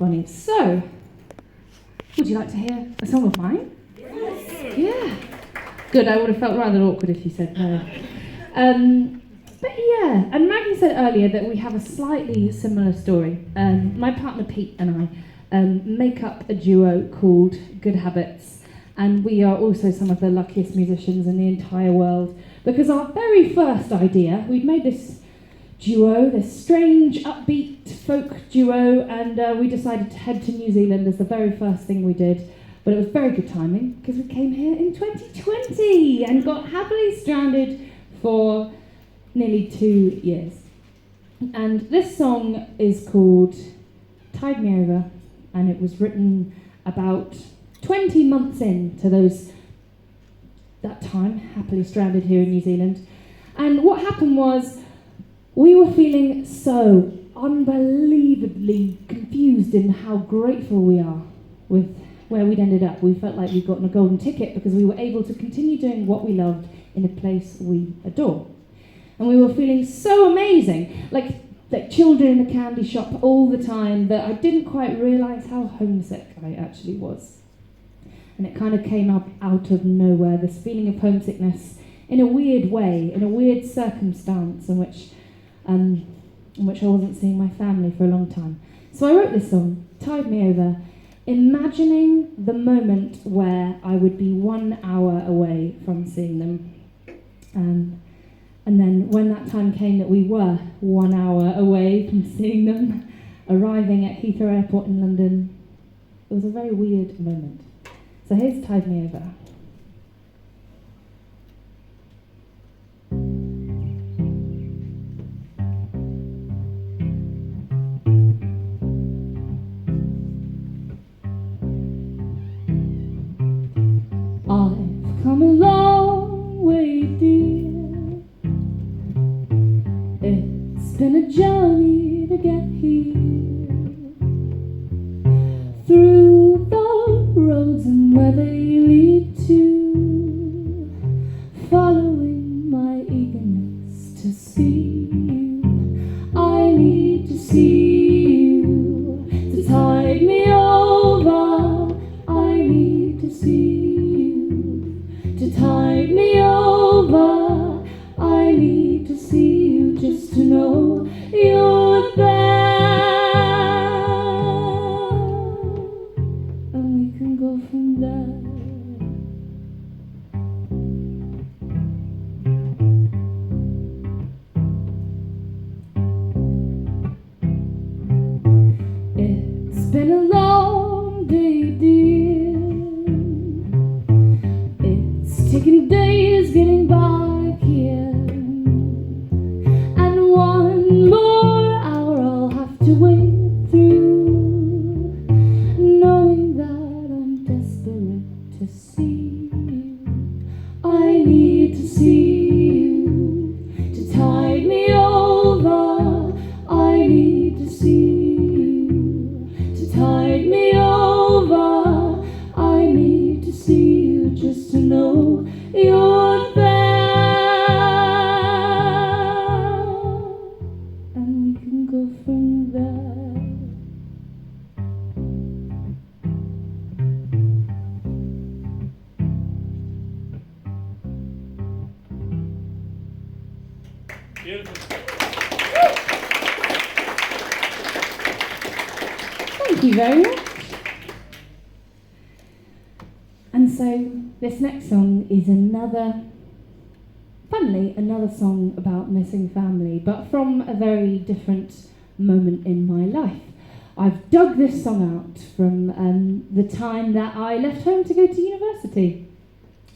funny. So, would you like to hear a song of mine? Yes. Yeah. Good, I would have felt rather awkward if you said no. But yeah, and Maggie said earlier that we have a slightly similar story. My partner Pete and I make up a duo called Good Habits, and we are also some of the luckiest musicians in the entire world, because our very first idea, we'd made this duo, this strange, upbeat folk duo, and we decided to head to New Zealand as the very first thing we did. But it was very good timing, because we came here in 2020 and got happily stranded for nearly 2 years. And this song is called Tide Me Over, and it was written about 20 months into that time, happily stranded here in New Zealand. And what happened was, we were feeling so unbelievably confused in how grateful we are with where we'd ended up. We felt like we'd gotten a golden ticket because we were able to continue doing what we loved in a place we adore. And we were feeling so amazing, like children in a candy shop all the time, that I didn't quite realise how homesick I actually was. And it kind of came up out of nowhere, this feeling of homesickness in a weird way, in a weird circumstance in which I wasn't seeing my family for a long time. So I wrote this song, Tide Me Over, imagining the moment where I would be 1 hour away from seeing them. And then when that time came that we were 1 hour away from seeing them, arriving at Heathrow Airport in London, it was a very weird moment. So here's Tide Me Over. I've come a long way, dear. It's been a journey to get here, through the roads and where they lead to, following my eagerness to see you. I need to see you to tide me over. I need to see you to tide me over. I need to see you just to know you're there, and we can go from there. It's been a long day, dear. It's taken days getting back here, and 1 more hour I'll have to wait through, knowing that I'm desperate to see you. I need to see you to tide me over. I need to see you to tide me over. I need to see you just to know you're there, and we can go from there. Beautiful. Thank you very much. And so this next song is another song about missing family, but from a very different moment in my life. I've dug this song out from the time that I left home to go to university.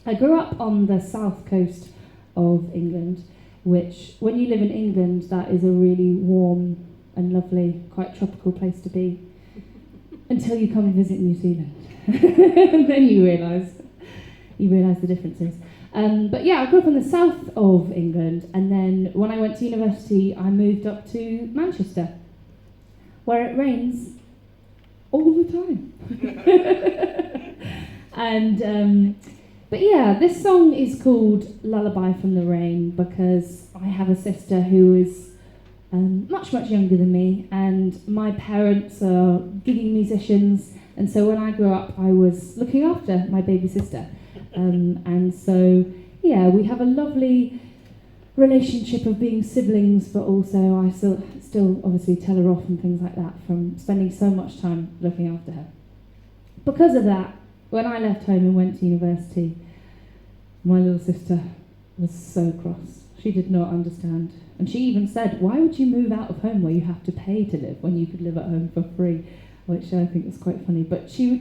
I grew up on the south coast of England, which, when you live in England, that is a really warm and lovely, quite tropical place to be, until you come and visit New Zealand. And then you realise the differences. But yeah, I grew up in the south of England, and then when I went to university, I moved up to Manchester, where it rains all the time. But yeah, this song is called Lullaby from the Rain because I have a sister who is much younger than me, and my parents are gigging musicians, and so when I grew up I was looking after my baby sister. And so, yeah, we have a lovely relationship of being siblings, but also I still obviously tell her off and things like that from spending so much time looking after her. Because of that, when I left home and went to university, my little sister was so cross. She did not understand. And she even said, why would you move out of home where you have to pay to live when you could live at home for free? Which I think was quite funny. But she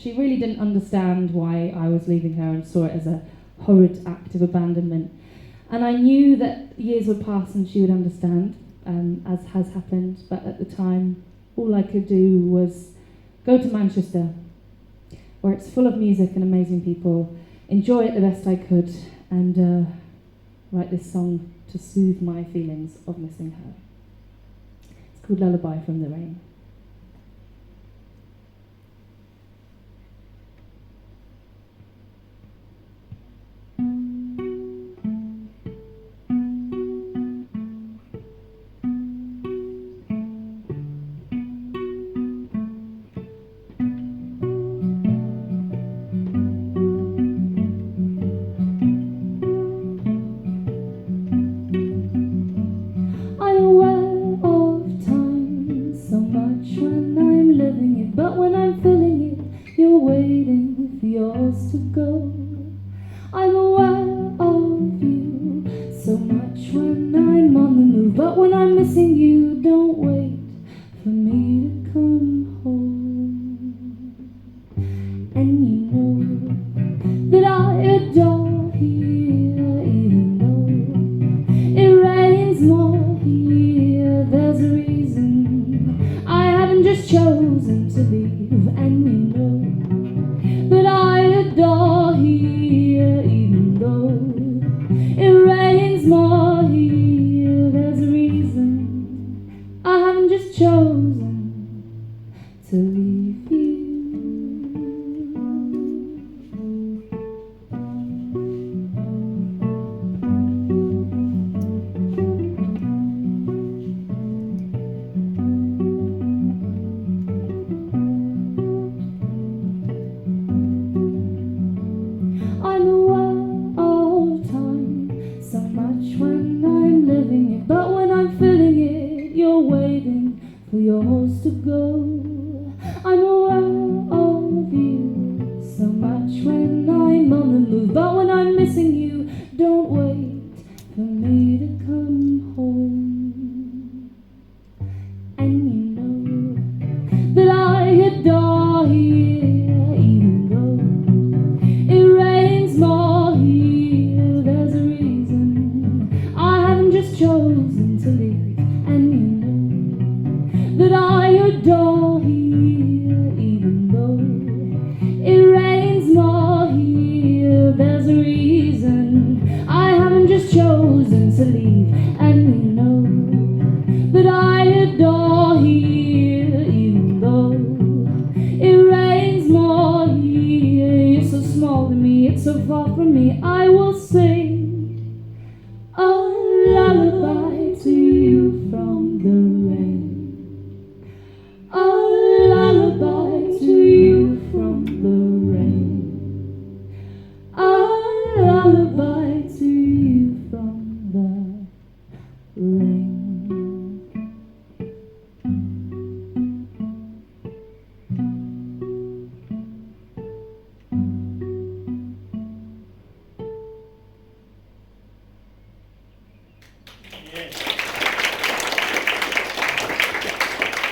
really didn't understand why I was leaving her and saw it as a horrid act of abandonment. And I knew that years would pass and she would understand, as has happened. But at the time, all I could do was go to Manchester, where it's full of music and amazing people, enjoy it the best I could, and write this song to soothe my feelings of missing her. It's called Lullaby from the Rain.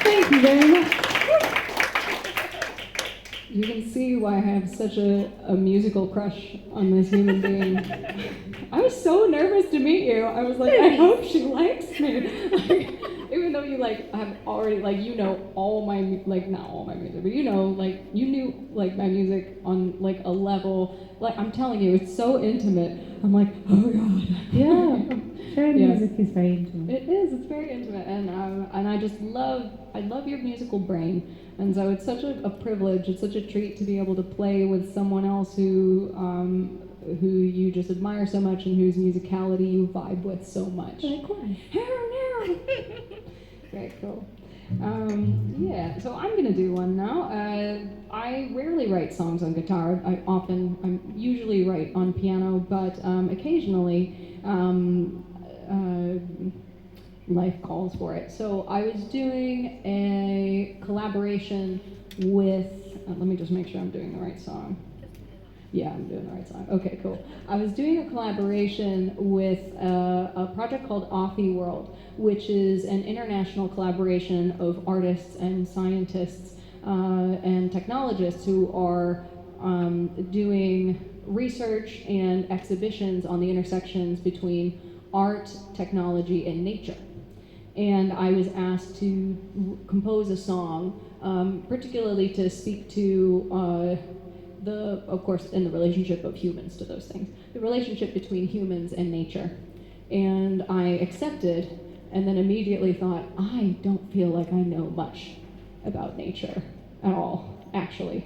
Thank you very much. You can see why I have such a musical crush on this human being. I was so nervous to meet you. I was like, I hope she likes me. Like, even though you have already all my not all my music, but you knew my music on a level. I'm telling you, it's so intimate. I'm like, oh God. Yeah. Sharing music is very intimate. It is. It's very intimate, and I just love your musical brain, and so it's such a privilege. It's such a treat to be able to play with someone else who you just admire so much and whose musicality you vibe with so much. Likewise. Very cool. Yeah, so I'm gonna do one now. I rarely write songs on guitar. I usually write on piano, but occasionally life calls for it. So I was doing a collaboration with, let me just make sure I'm doing the right song. Yeah, I'm doing the right song. Okay, cool. I was doing a collaboration with a project called Authy World, which is an international collaboration of artists and scientists and technologists who are doing research and exhibitions on the intersections between art, technology, and nature. And I was asked to compose a song, particularly to speak to of course, in the relationship of humans to those things, the relationship between humans and nature. And I accepted, and then immediately thought, I don't feel like I know much about nature at all, actually.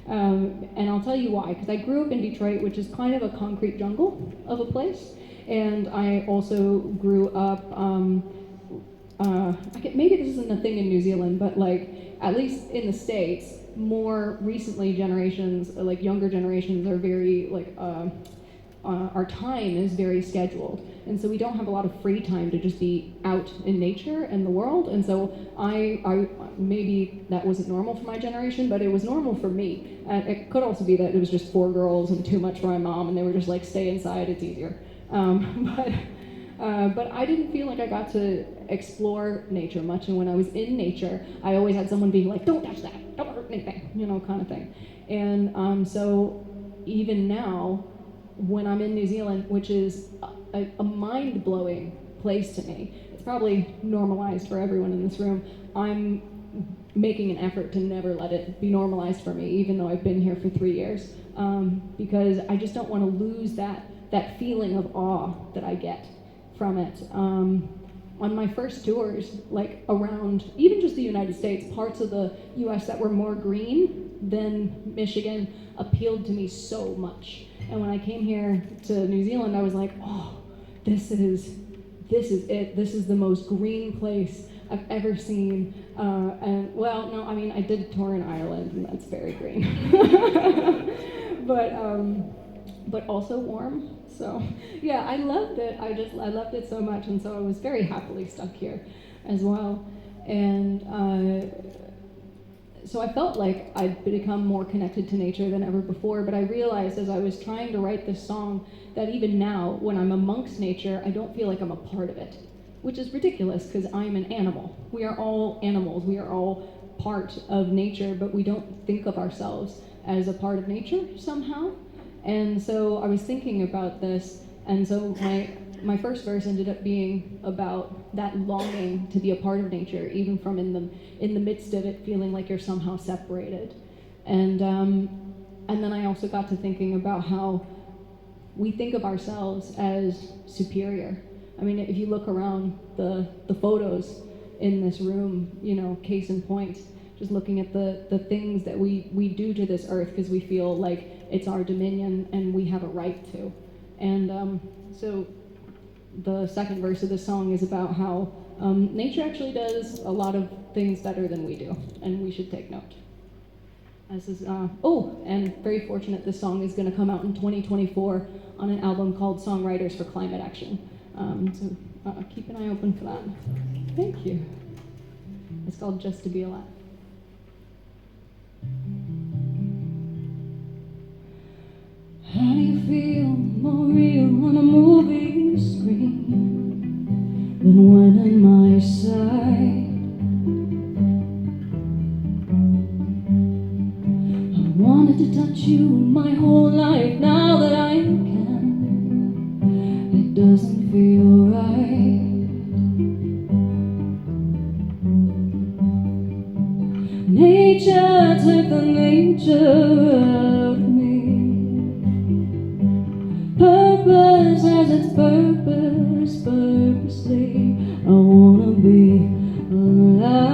And I'll tell you why, because I grew up in Detroit, which is kind of a concrete jungle of a place. And I also grew up, maybe this isn't a thing in New Zealand, but like, at least in the States, more recently generations, like younger generations are very, like, our time is very scheduled. And so we don't have a lot of free time to just be out in nature and the world. And so I maybe that wasn't normal for my generation, but it was normal for me. And it could also be that it was just 4 girls and too much for my mom, and they were just like, stay inside, it's easier. But I didn't feel like I got to explore nature much, and when I was in nature, I always had someone being like, don't touch that, don't hurt anything, kind of thing. And so even now, when I'm in New Zealand, which is a mind-blowing place to me, it's probably normalized for everyone in this room, I'm making an effort to never let it be normalized for me, even though I've been here for 3 years, because I just don't want to lose that feeling of awe that I get from it. On my first tours, like around even just the United States, parts of the US that were more green than Michigan appealed to me so much. And when I came here to New Zealand, I was like, oh, this is it. This is the most green place I've ever seen. And well, no, I mean, I did tour in Ireland, and that's very green. But also warm. So yeah, I loved it. I loved it so much, and so I was very happily stuck here as well. And so I felt like I'd become more connected to nature than ever before, but I realized as I was trying to write this song that even now, when I'm amongst nature, I don't feel like I'm a part of it, which is ridiculous because I'm an animal. We are all animals. We are all part of nature, but we don't think of ourselves as a part of nature somehow. And so I was thinking about this, and so my first verse ended up being about that longing to be a part of nature, even from in the midst of it, feeling like you're somehow separated. And then I also got to thinking about how we think of ourselves as superior. I mean, if you look around the photos in this room, case in point, just looking at the things that we do to this earth because we feel like it's our dominion and we have a right to. And so the second verse of the song is about how nature actually does a lot of things better than we do, and we should take note. This is, and very fortunate this song is going to come out in 2024 on an album called Songwriters for Climate Action. So keep an eye open for that. Thank you. It's called Just to Be Alive. How do you feel more real on a movie screen than when at my side? I wanted to touch you my whole life, now that I can, it doesn't feel right. Nature took the nature out of me. Purpose has its purpose, purposely I wanna be alive,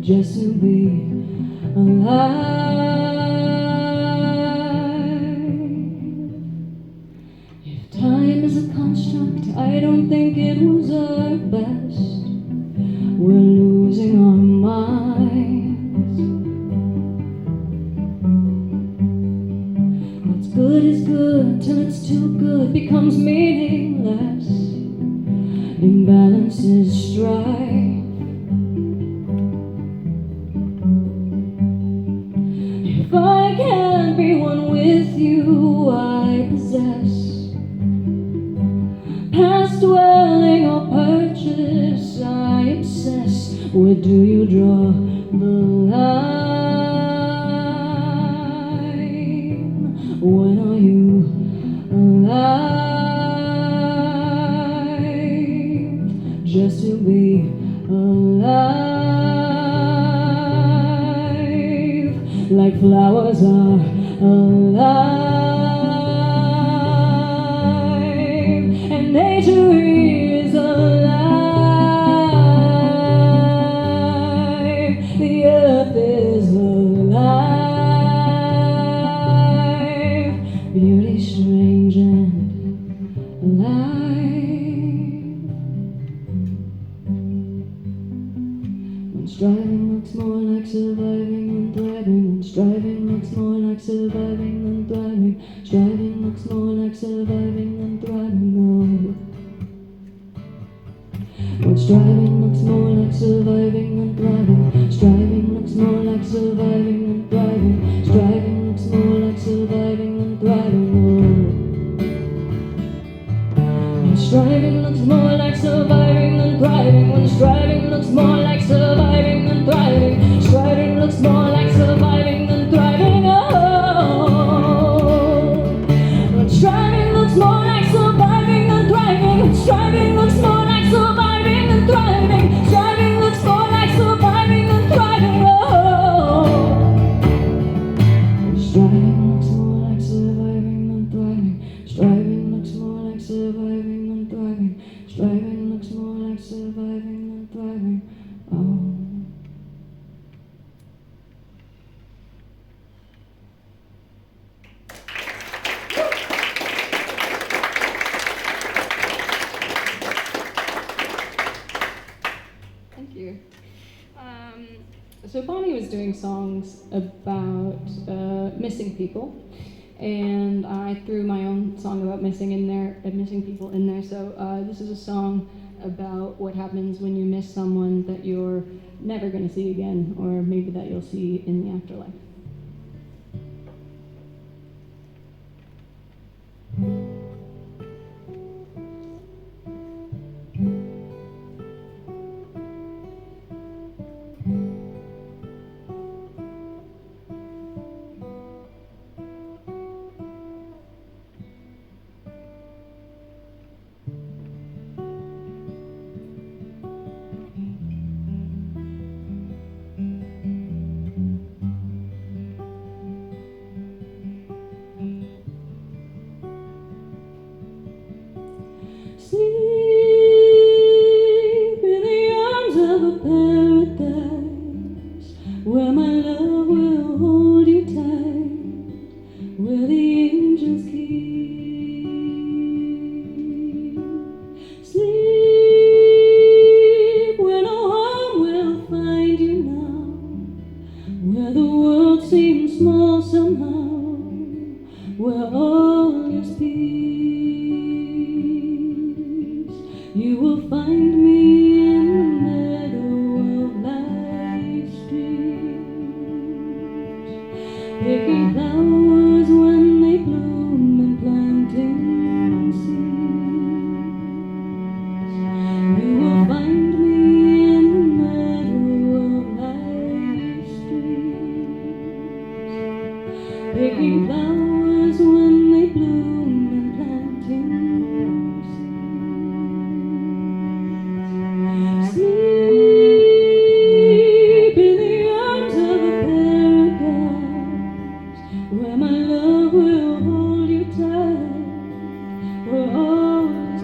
just to be alive. If time is a construct Where do you draw the line? When are you alive? Just to be alive, like flowers are alive, and nature is alive, the earth is alive, beauty strange and alive. When striving looks more like surviving than thriving, when striving looks more like surviving than thriving, striving looks more like surviving than thriving, oh. When striving looks more like surviving than thriving, striving looks more like surviving than thriving, striving looks more like surviving than thriving, oh. When striving looks more like surviving than thriving, when striving looks more like surviving than thriving, striving looks more like surviving than thriving, oh. When striving looks more like surviving than thriving, when striving looks more like surviving than thriving, striving looks more like surviving than thriving, oh. When striving looks more like surviving than thriving, striving looks more like surviving than thriving, striving looks more like surviving than thriving, oh. Thank you. So Bonnie was doing songs about missing people, and I threw my own song about missing people in there. So this is a song about what happens when you miss someone that you're never going to see again, or maybe that you'll see in the afterlife. Sleep in the arms of a paradise where my love will hold you tight, where the angels keep. Sleep where no harm will find you now, where the world seems small somehow, where all is peace. You will find me in the meadow of life's dreams, picking flowers when they bloom and planting seeds. You will find me in the meadow of life's dreams, picking flowers when they bloom and planting seeds. Sleep in the arms of a paradise where my love will hold you tight, where all is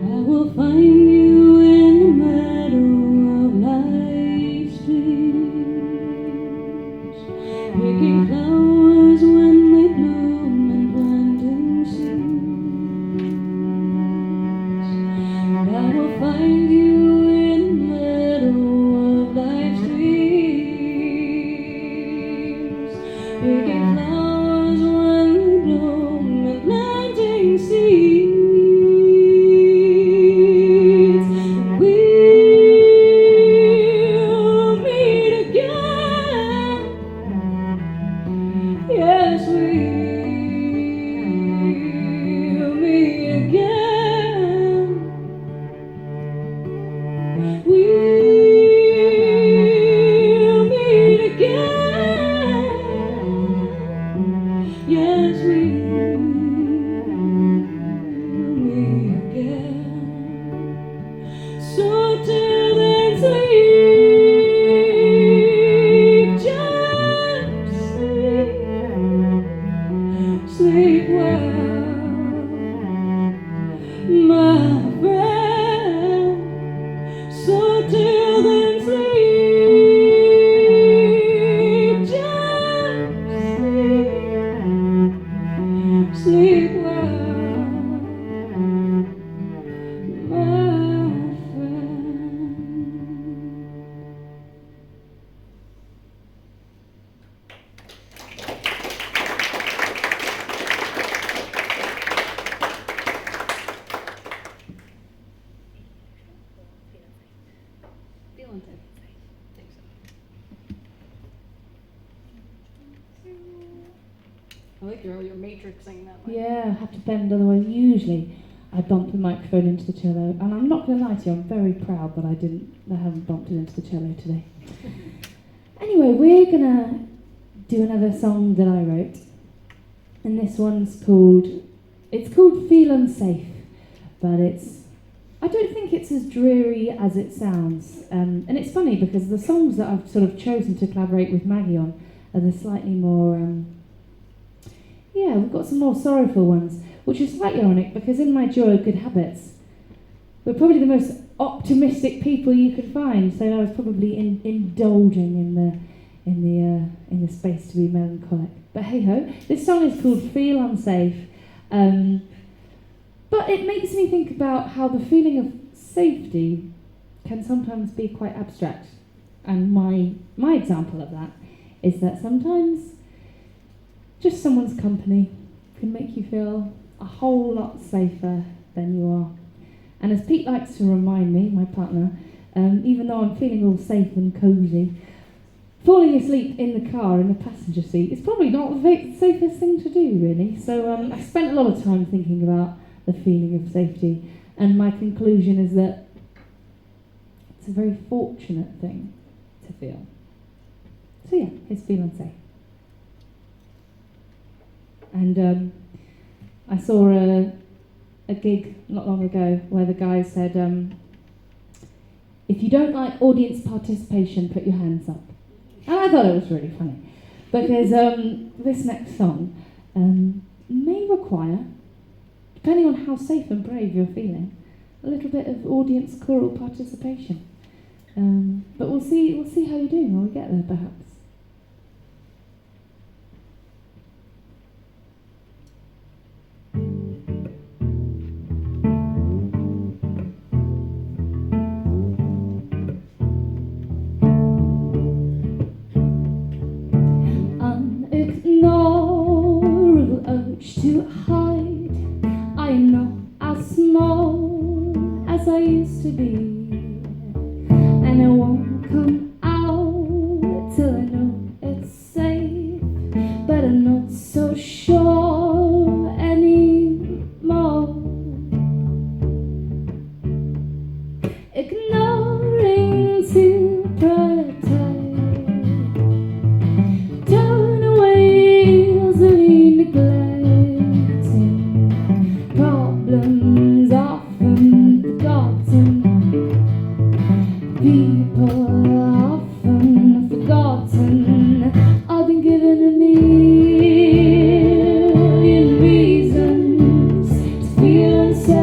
I will find you in the meadow of life's dreams, picking flowers when they bloom and planting seeds. I will find you in the meadow of life's dreams, picking flowers when they bloom and planting seeds. like you're matrixing that. Like. Yeah, I have to bend, otherwise usually I bump the microphone into the cello. And I'm not going to lie to you, I'm very proud that I haven't bumped it into the cello today. Anyway, we're going to do another song that I wrote. And this one's called Feel Unsafe. But I don't think it's as dreary as it sounds. And it's funny because the songs that I've sort of chosen to collaborate with Maggie on are the slightly more, we've got some more sorrowful ones, which is slightly ironic because in my duo Good Habits, we're probably the most optimistic people you could find. So I was probably indulging in the space to be melancholic. But hey ho, this song is called Feel Unsafe. But it makes me think about how the feeling of safety can sometimes be quite abstract. And my example of that is that sometimes just someone's company can make you feel a whole lot safer than you are. And as Pete likes to remind me, my partner, even though I'm feeling all safe and cosy, falling asleep in the car in the passenger seat is probably not the safest thing to do, really. So I spent a lot of time thinking about the feeling of safety, and my conclusion is that it's a very fortunate thing to feel. So yeah, it's Feel Unsafe. And I saw a gig not long ago where the guy said, if you don't like audience participation, put your hands up. And I thought it was really funny, because this next song may require, depending on how safe and brave you're feeling, a little bit of audience choral participation. But we'll see how you're doing when we get there, perhaps. Unignorable urge to hide. I know as small as I used to be, and I won't come out till I know it's safe. But I'm not so sure anymore. Ignoring to protect. Turn away easily, neglecting. Problems often forgotten. People often forgotten. I've been given a million reasons to feel unsafe.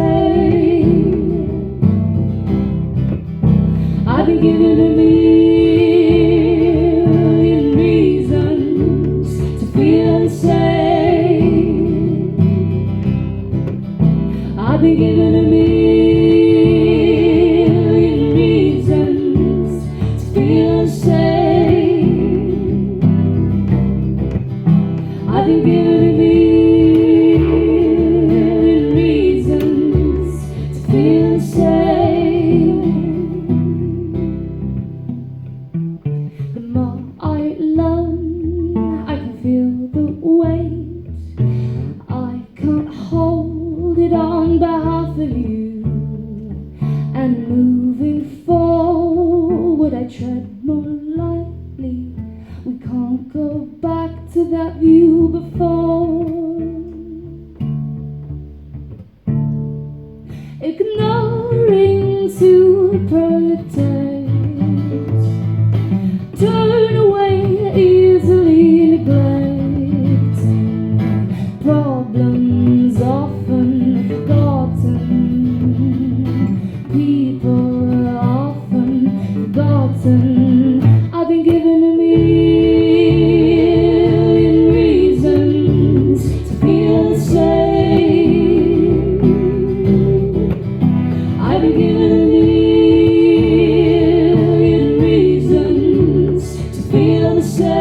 I've been given a million reasons to feel unsafe. I've been given a million reasons to feel unsafe. I've been given a million reasons to feel unsafe. The more I learn, I can feel the weight. I can't hold it on behalf of you. And moving forward, I tread more lightly. We can't go back to that view before. Ignoring to protect. Turn away easily, neglecting. Problems often forgotten. People often forgotten. I've been given a million reasons to feel safe. I've been given a million reasons to feel the same.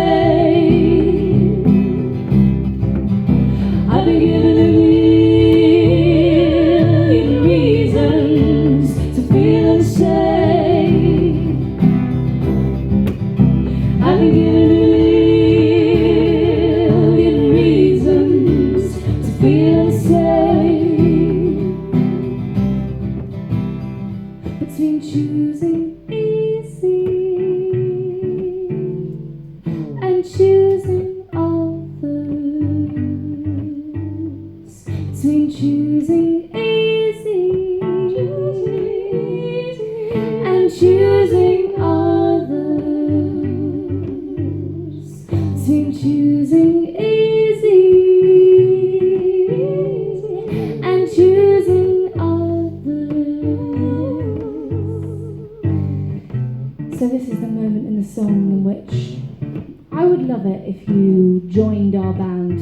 I've been given a million reasons to feel the same. I've been given a million reasons between choosing easy and choosing others, between choosing easy and choosing others, between choosing easy and choosing others. So this is the moment in the song in which I would love it if you joined our band.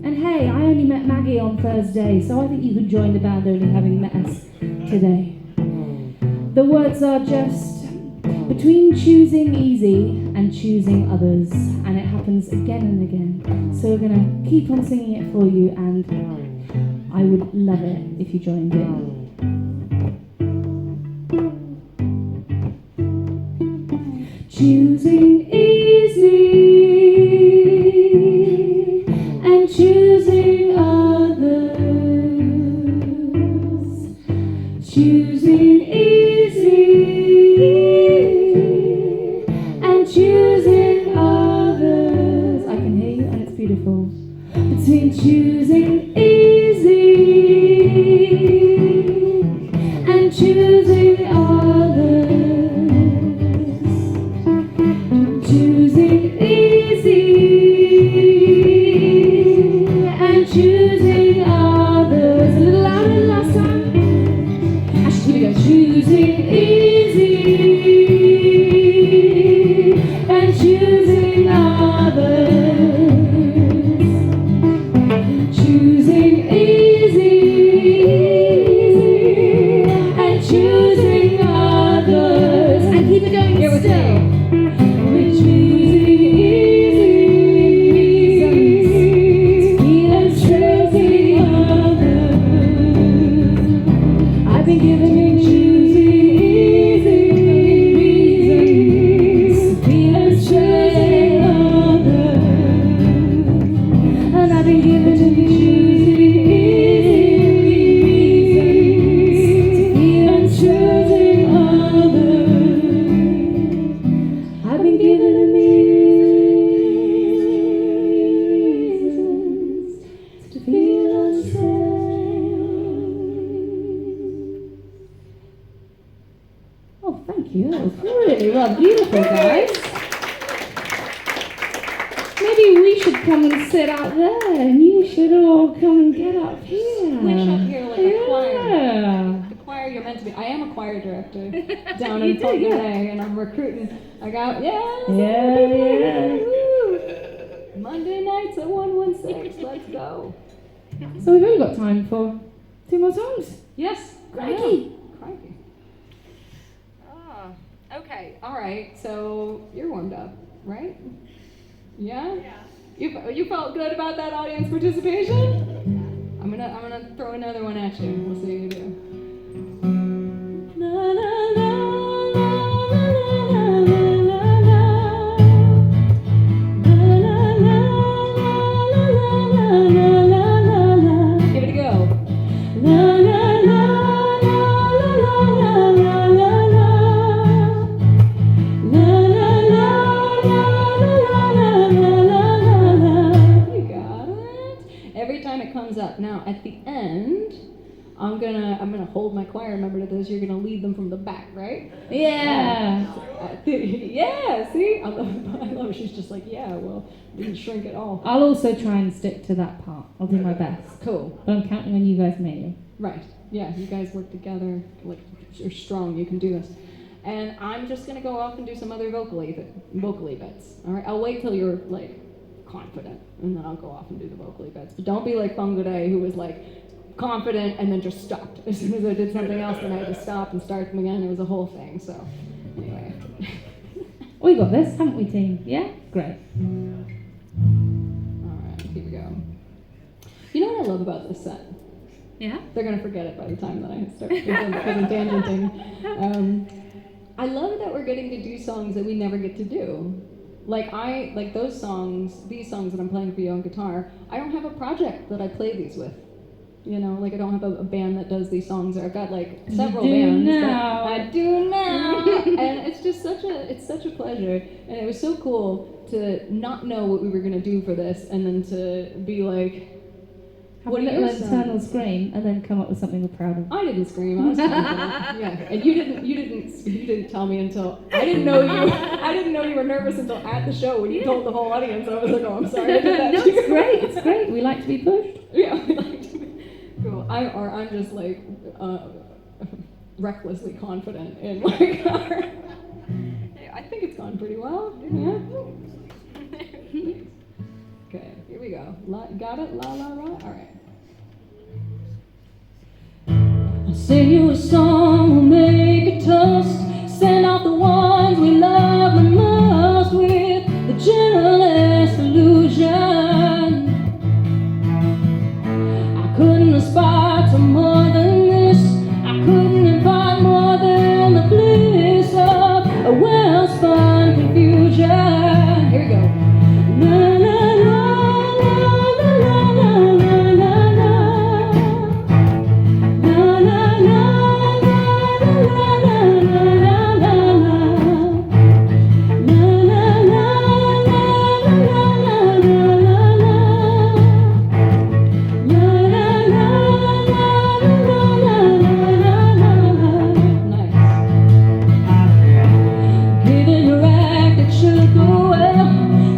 And hey, I only met Maggie on Thursday, so I think you could join the band only having met us today. The words are just between choosing easy and choosing others, and it happens again and again. So we're gonna keep on singing it for you, and I would love it if you joined in. Choosing easy and choosing others, choosing easy and choosing others. I can hear you and it's beautiful. Between choosing easy and choosing others, choosing easy and choosing others. A little louder last time. I should keep it going. Choosing easy and choosing others, choosing easy and choosing others. And keep it going. Here we go. We're choosing easy and choosing others. I've been given choosing easy and choosing others. And I've been given choosing easy and choosing others. I've been given reasons to feel unsafe. Oh, thank you. That was really well, beautiful, guys. Maybe we should come and sit out there, and you should all come and get up here. Switch up here like a choir. Yeah. The choir you're meant to be. I am a choir director down You in do, Fulton yeah. Bay, and I'm recruiting. I got, Yeah. woo. Monday nights at 116. Let's go. So we've only got time for 2 more songs. Yes. Crikey. Crikey. Okay. All right. So you're warmed up, right? Yeah. Yeah. You felt good about that audience participation? I'm gonna throw another one at you. We'll see how you do. La, la, la, la, la, la, la, la. La, la, la, la, la, la, la, la. Give it a go. La, la, la, la, la, la, la, la, la. La, la, la, la, la, la, la. You got it. Every time it comes up. Now at the end, I'm gonna hold my choir member to this. You're gonna lead them from the back, right? Yeah. Yeah. See, I love it. She's just like, yeah. Well, didn't shrink at all. I'll also try and stick to that part. I'll do my best. Cool. But I'm counting on you guys mainly. Right. Yeah. You guys work together. Like you're strong. You can do this. And I'm just gonna go off and do some other vocally bits. All right. I'll wait till you're like confident, and then I'll go off and do the vocally bits. But don't be like Fungoday, who was like confident and then just stopped as soon as I did something else. Then I had to stop and start them again. It was a whole thing. So anyway. We got this, haven't we, team? Yeah? Great. All right. Here we go. You know what I love about this set? Yeah? They're gonna forget it by the time that I start because I'm tangenting. I love that we're getting to do songs that we never get to do. Like those songs, these songs that I'm playing for you on guitar, I don't have a project that I play these with. You know, like I don't have a band that does these songs, or I've got like several You do bands. now. I do it's such a pleasure, and it was so cool to not know what we were gonna do for this, and then to be like, Have a little internal scream and then come up with something we're proud of. I didn't scream. I was confident. Yeah, and you didn't tell me until I didn't know you were nervous until at the show when you told the whole audience. I was like, oh, I'm sorry. I did that No, to you. it's great. It's great. We like to be pushed. Yeah, we like to be. Cool. I'm just like recklessly confident in my car. I think it's gone pretty well. Yeah. Okay, here we go. Got it? La la la. All right. I'll sing you a song, we'll make a toast, send out the ones we love the most with the gentlest illusion. I couldn't aspire to more than this. I couldn't invite more than the bliss of a well-spun confusion. Here we go. La la la la la la la la la. La la la la la la la la la. La la la la la la la la. La la la la la la la. Nice. Given your act, it should go well.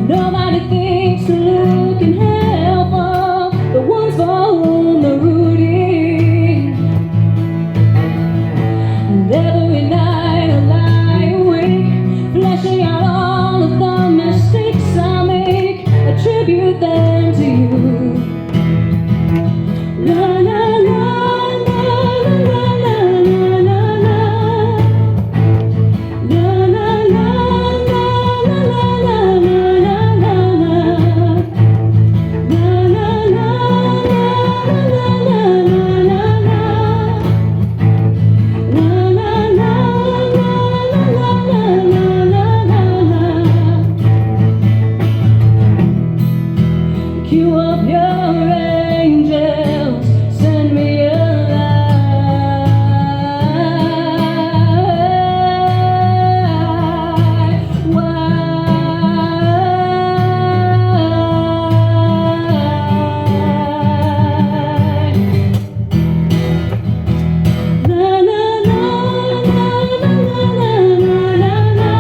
Nobody thinks to look and help of the ones for whom the rooting. And every night I lie awake, fleshing out all of the mistakes I make, attribute them to you. La la la la la la la la la. La la la la la la la la la la. La la la la la la la la la. La la la la la la la la. Cue up your angels, send me a light. La la la la la la la la la.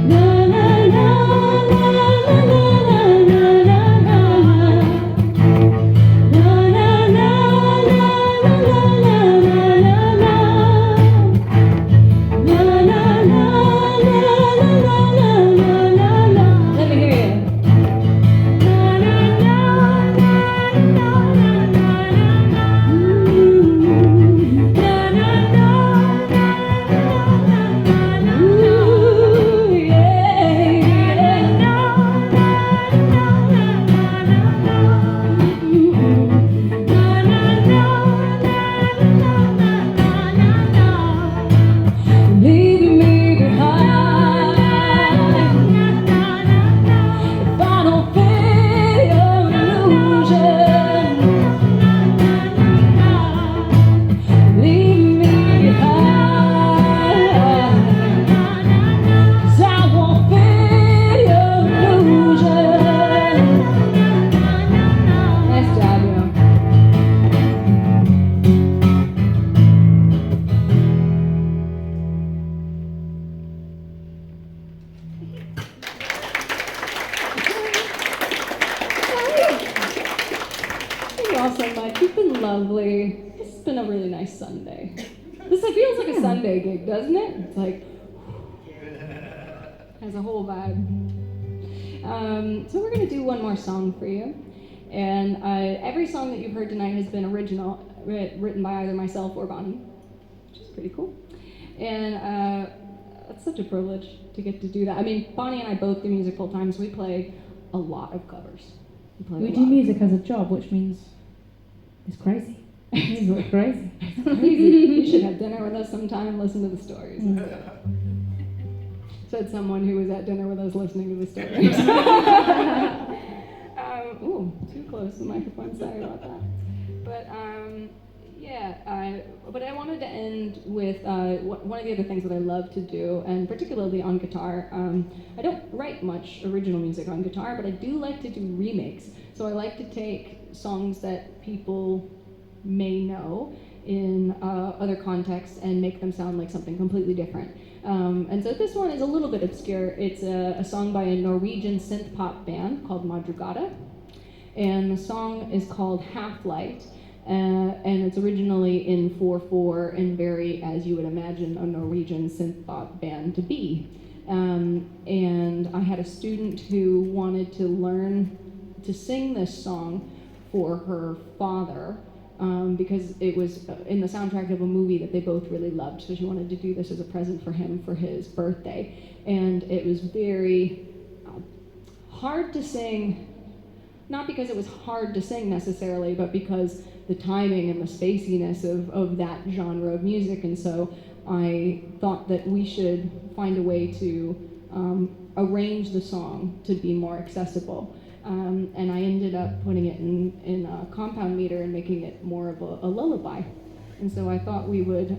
La la la la la la la la la. La la la la la la la la la. La la la la la la la la. Let me hear you. La la la la la la la la. La la la la la la la. Ooh, leaving me behind. If I don't feel your illusion, leave me behind. 'Cause I won't feel your illusion. Nice job, yo. Thank you all so much. You've been lovely. This has been a really nice Sunday. This feels like a Sunday gig, doesn't it? It's like has a whole vibe. So we're gonna do one more song for you, and every song that you've heard tonight has been original, written by either myself or Bonnie, which is pretty cool. And it's such a privilege to get to do that. I mean, Bonnie and I both do music full time, so we play a lot of covers. We do music as a job, which means it's crazy. It's crazy. You should have dinner with us sometime and listen to the stories. Said someone who was at dinner with us listening to the stories. Ooh, too close to the microphone, sorry about that. But Yeah, but I wanted to end with one of the other things that I love to do, and particularly on guitar. I don't write much original music on guitar, but I do like to do remakes. So I like to take songs that people may know in other contexts and make them sound like something completely different. And so this one is a little bit obscure. It's a song by a Norwegian synth pop band called Madrugada, and the song is called Half Light. And it's originally in 4/4 and very, as you would imagine, a Norwegian synth pop band to be. And I had a student who wanted to learn to sing this song for her father because it was in the soundtrack of a movie that they both really loved. So she wanted to do this as a present for him for his birthday. And it was very hard to sing, not because it was hard to sing necessarily, but because the timing and the spaciness of that genre of music. And so I thought that we should find a way to arrange the song to be more accessible. And I ended up putting it in a compound meter and making it more of a lullaby. And so I thought we would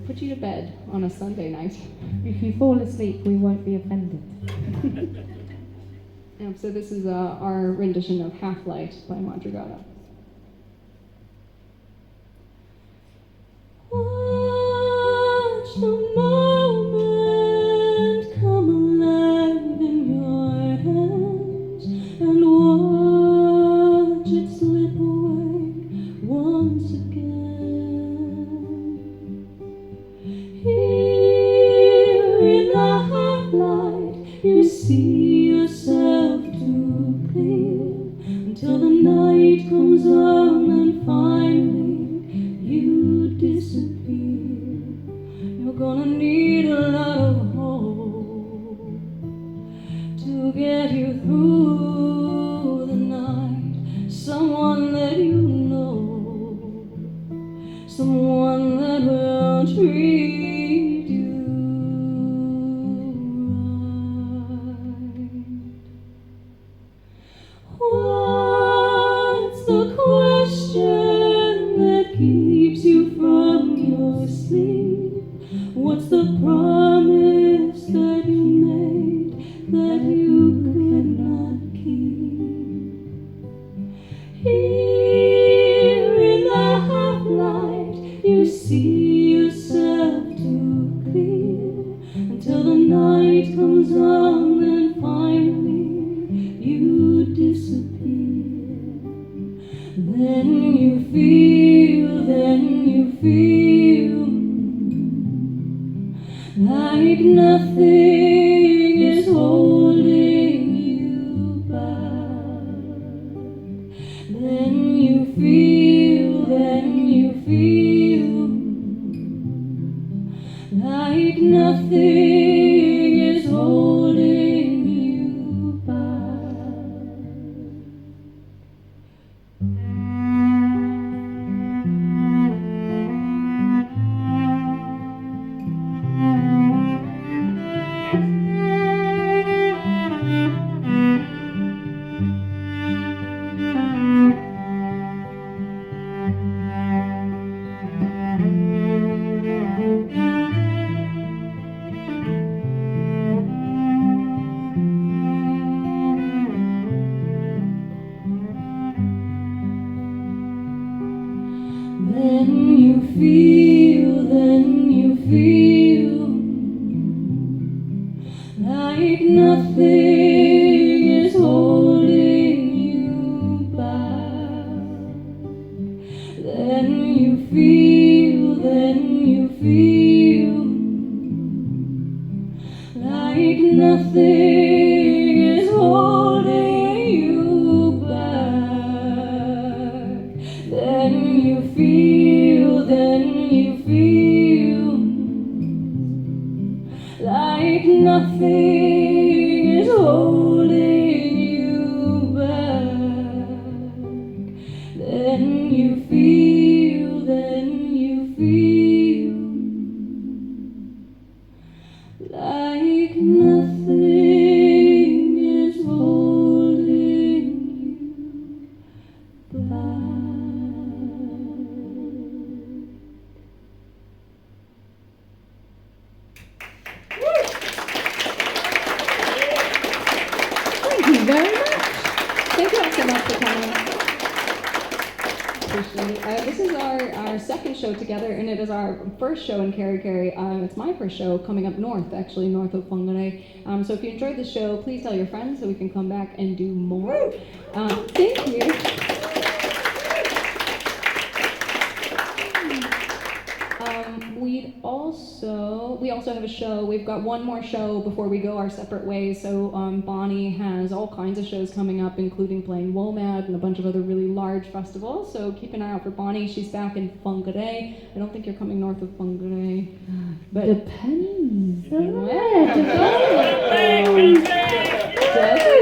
put you to bed on a Sunday night. If you fall asleep, we won't be offended. So this is our rendition of Half Light by Madrugada. Watch the moment come alive in your hands and watch it slip away once again. Here in the half light you see yourself too clear until the night comes on and finally you disappear. You're gonna need a lot of hope to get you through the night. Someone that you know, someone that will treat you right. What's the question that keeps you from your sleep? What's the promise that you made that you could not keep? Here in the half light you see yourself too clear until the night comes on and finally you disappear. Then you feel like nothing is holding you back. Then you feel like nothing is holding you back. Then you feel like nothing is holding you back. Then you feel like nothing is holding you back. Then you feel like nothing is holding you back. Then you feel like nothing is holding you back. our second show together, and it is our first show in Kerry. It's my first show coming up north, actually, north of Whangarei. So if you enjoyed the show, please tell your friends so we can come back and do more. Thank you. We also have a show. We've got one more show before we go our separate ways. So Bonnie has all kinds of shows coming up, including playing WOMAD and a bunch of other really large festivals. So keep an eye out for Bonnie. She's back in Whangarei. I don't think you're coming north of Whangarei, but depends.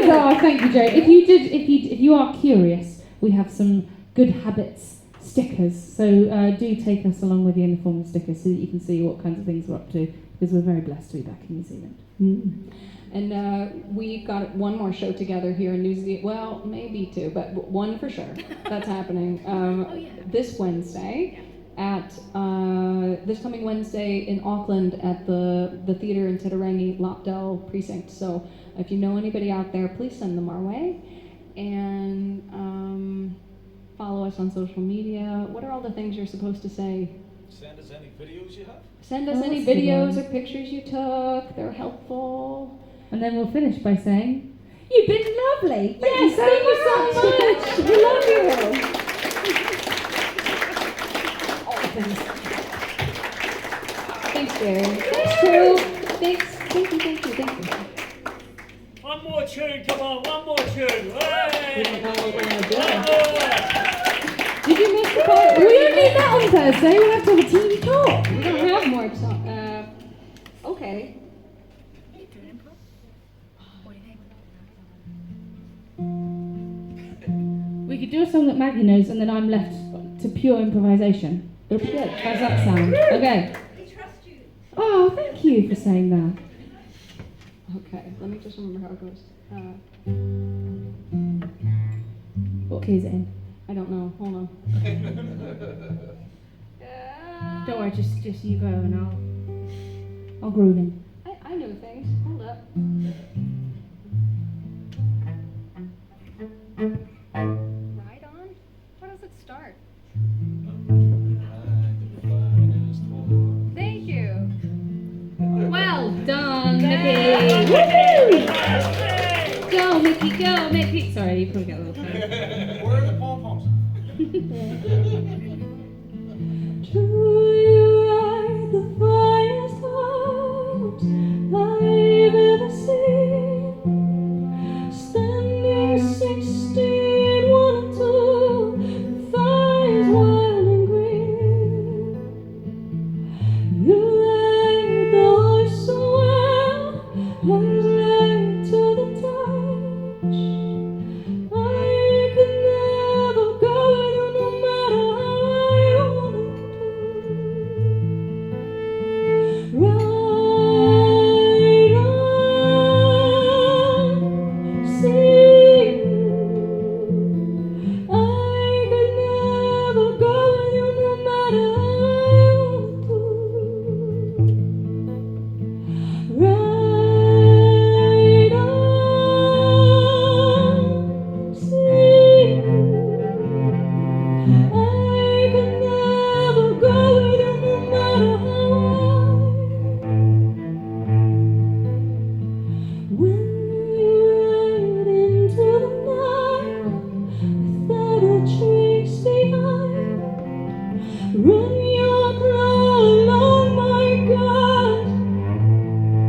Oh, thank you, Joe. If you are curious, we have some good habits stickers, so do take us along with you in the form of stickers so that you can see what kinds of things we're up to, because we're very blessed to be back in New Zealand. And we got one more show together here in New Zealand. Well, maybe two, but one for sure. That's happening this Wednesday at this coming Wednesday in Auckland at the theater in Titirangi, Lopdale Precinct. So if you know anybody out there, please send them our way. And follow us on social media. What are all the things you're supposed to say? Send us any videos you have. Send us any videos or pictures you took. They're helpful. And then we'll finish by saying, you've been lovely. Thank you so much. We love you. Thanks, Jerry. Thanks, crew. Thanks. Thank you. One more tune, come on, one more tune. Hey! We don't know what we're gonna do. One more. Did you miss the part? We don't need that on Thursday. We have to have a TV talk. We don't have more songs. Okay. We could do a song that Maggie knows, and then I'm left to pure improvisation. It'll be good. How's that sound? Okay. We trust you. Oh, thank you for saying that. Okay. Let me just remember how it goes. What key is it in? I don't know. Hold on. Don't worry, just you go and I'll groove in. I know things. Hold up. Right on? How does it start? Thank you. Well done, Mickey. Woo! Go, Mickey, go, Mickey. Sorry, you probably got a little time. Where are the pom-poms? True, you are the finest heart I've ever seen. Standing 16, 1 and 2, thighs wild and green. You laid the horse so well, hands laid to the touch. I could never go with you no matter how I wanted to. Right on, see, I could never go with you no matter how I wanted to. Right on, see, I could never go with you no matter how I. When you ride into the night without a trace behind, run your claw along my guard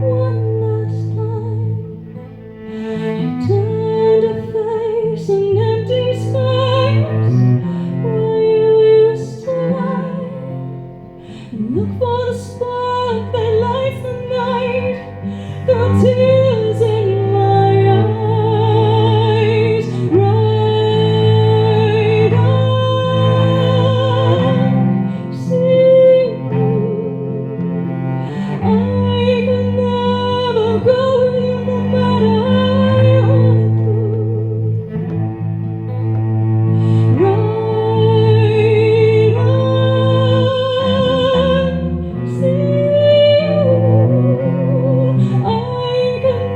one last time. You turn to face an empty space where you used to lie, and look for the spark that lights the night through tears in my eyes. Right on, see, I could never go with you no matter how I wanted to. Right on, see, I could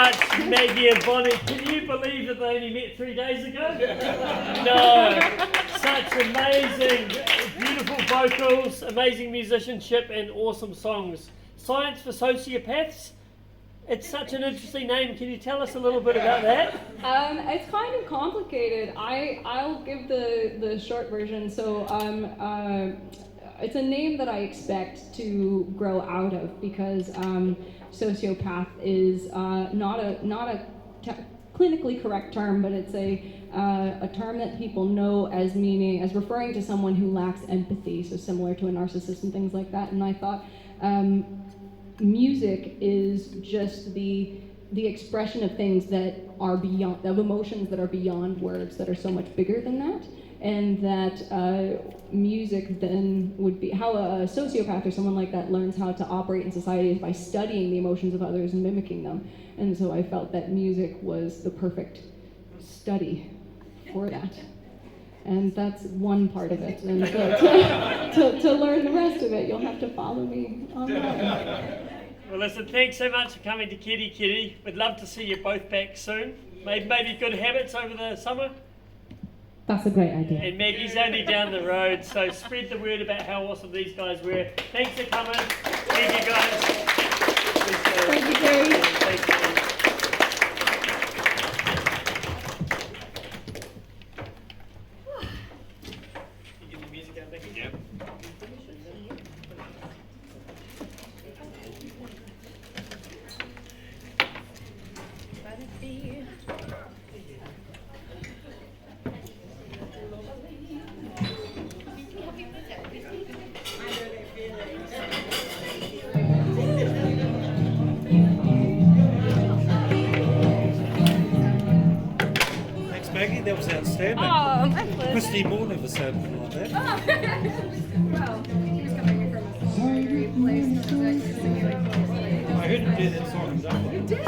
much, Maggie and Bonnie. Can you believe that they only met 3 days ago? No. Such amazing, beautiful vocals, amazing musicianship, and awesome songs. Science for Sociopaths. It's such an interesting name. Can you tell us a little bit about that? It's kind of complicated. I'll give the short version. So it's a name that I expect to grow out of because sociopath is not a clinically correct term, but it's a term that people know as referring to someone who lacks empathy, so similar to a narcissist and things like that. And I thought music is just the expression of things that are beyond, of emotions that are beyond words, that are so much bigger than that. And that music then would be how a sociopath or someone like that learns how to operate in society is by studying the emotions of others and mimicking them. And so I felt that music was the perfect study for that. And that's one part of it. And to learn the rest of it, you'll have to follow me online. Well, listen, thanks so much for coming to Kitty Kitty. We'd love to see you both back soon. Maybe good habits over the summer. That's a great idea. And Maggie's only down the road, so spread the word about how awesome these guys were. Thanks for coming. Thank you, guys. Thank you, Gary. Thank you. You get the music out, Maggie? Yeah. Thanks, Maggie. That was outstanding. Oh, my pleasure. Christy Moore never said anything like that. Well, he was coming from a very place. I heard him do that song in Dublin. You did?